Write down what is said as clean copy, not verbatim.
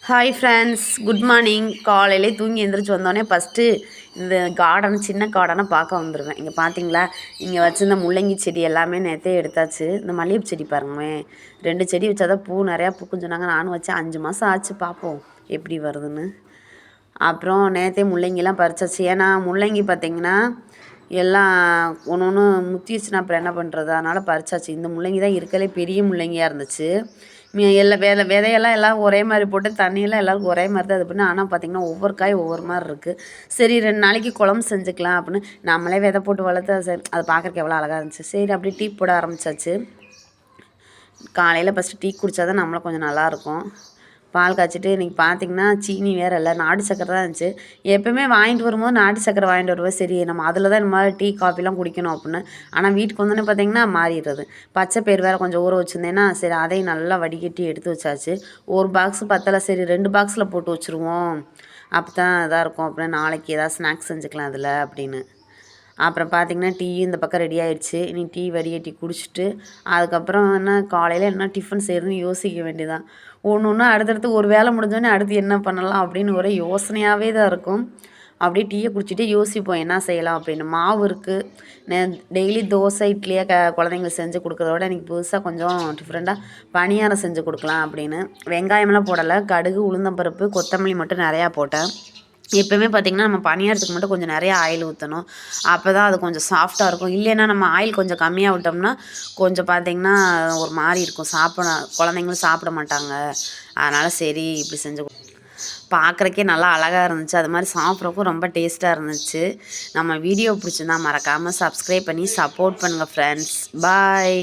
Hi friends, good morning. காலையிலே தூங்கி எழுந்திரிச்சு வந்தோடனே ஃபஸ்ட்டு இந்த சின்ன கார்டனை பார்க்க வந்துடுவேன். இங்கே பார்த்தீங்களா, இங்கே வச்சுருந்த முள்ளங்கி செடி எல்லாமே நேற்றே எடுத்தாச்சு. இந்த மல்லிகை செடி பாருங்களேன், 2 செடி வச்சா தான் பூ நிறையா பூக்குன்னு சொன்னாங்க. நானும் வச்சேன், 5 மாதம் ஆச்சு, பார்ப்போம் எப்படி வருதுன்னு. அப்புறம் நேற்றே முள்ளங்கிலாம் பறிச்சாச்சு. ஏன்னா முள்ளங்கி பார்த்திங்கன்னா எல்லாம் ஒன்று ஒன்று முத்திடுச்சுன்னா அப்புறம் என்ன பண்ணுறது, அதனால் பறிச்சாச்சு. இந்த முள்ளங்கி தான் இருக்கலே பெரிய முள்ளங்கியாக இருந்துச்சு. எல்லாம் விதையெல்லாம் எல்லாம் ஒரே மாதிரி போட்டு தண்ணியெல்லாம் எல்லாருக்கும் ஒரே மாதிரி தான் இது பண்ணு. ஆனால் பார்த்திங்கன்னா ஒவ்வொரு காய் ஒவ்வொரு மாதிரி இருக்குது. சரி 2 நாளைக்கு குழம்பு செஞ்சுக்கலாம் அப்படின்னு நம்மளே விதை போட்டு வளர்த்து அது பார்க்குறக்கு எவ்வளோ அழகாக இருந்துச்சு. சரி அப்படி டீ போட ஆரம்பித்தாச்சு. காலையில் ஃபஸ்ட்டு டீ குடித்தா தான் நம்மளும் கொஞ்சம் நல்லாயிருக்கும். பால் காய்ச்சிட்டு இன்றைக்கி பார்த்திங்கன்னா சீனி வேறு இல்லை, நாட்டு சக்கரை தான் இருந்துச்சு. எப்போயுமே வாங்கிட்டு வரும்போது நாட்டு சக்கரை வாங்கிட்டு வருவோம். சரி நம்ம அதில் தான் இந்த மாதிரி டீ காஃபிலாம் குடிக்கணும் அப்படின்னு. ஆனால் வீட்டுக்கு வந்தோடனே பார்த்திங்கன்னா மாறிடுறது. பச்சை பயிர் வேறு கொஞ்சம் ஊற வச்சுருந்தேன்னா சரி அதையும் நல்லா வடிகட்டி எடுத்து வச்சாச்சு. ஒரு பாக்ஸ் பத்தலை, சரி 2 பாக்ஸில் போட்டு வச்சுருவோம், அப்போ தான் இதாக இருக்கும். அப்புறம் நாளைக்கு ஏதாவது ஸ்நாக்ஸ் செஞ்சுக்கலாம் அதில் அப்படின்னு. அப்புறம் பார்த்திங்கன்னா டீ இந்த பக்கம் ரெடி ஆகிடுச்சு. இனி டீ வடிகட்டி குடிச்சிட்டு அதுக்கப்புறம் என்ன காலையில் என்ன டிஃபன் செய்கிறதுன்னு யோசிக்க வேண்டியதான். ஒன்று அடுத்தடுத்து ஒரு வேலை முடிஞ்சோடனே அடுத்து என்ன பண்ணலாம் அப்படின்னு ஒரே யோசனையாகவே தான் இருக்கும். அப்படியே டீயை குடிச்சிட்டே யோசிப்போம் என்ன செய்யலாம் அப்படின்னு. மாவு இருக்குது, டெய்லி தோசை இட்லியாக குழந்தைங்களுக்கு செஞ்சு கொடுக்குறத விட இன்றைக்கி புதுசாக கொஞ்சம் டிஃப்ரெண்ட்டாக பணியாரம் செஞ்சு கொடுக்கலாம் அப்படின்னு. வெங்காயமெல்லாம் போடலை, கடுகு உளுந்தம்பருப்பு கொத்தமல்லி மட்டும் நிறையா போட்டேன். எப்போவுமே பார்த்திங்கன்னா நம்ம பணியாரத்துக்கு மட்டும் கொஞ்சம் நிறையா ஆயில் ஊற்றணும், அப்போ தான் அது கொஞ்சம் சாஃப்டாக இருக்கும். இல்லைன்னா நம்ம ஆயில் கொஞ்சம் கம்மியாக விட்டோம்னா கொஞ்சம் பார்த்திங்கன்னா ஒரு மாதிரி இருக்கும், குழந்தைங்களும் சாப்பிட மாட்டாங்க. அதனால் சரி இப்படி செஞ்சு பார்க்குறக்கே நல்லா அழகாக இருந்துச்சு, அது மாதிரி சாப்பிட்றக்கும் ரொம்ப டேஸ்ட்டாக இருந்துச்சு. நம்ம வீடியோ பிடிச்சிருந்தா மறக்காமல் சப்ஸ்கிரைப் பண்ணி சப்போர்ட் பண்ணுங்கள் ஃப்ரெண்ட்ஸ். பாய்.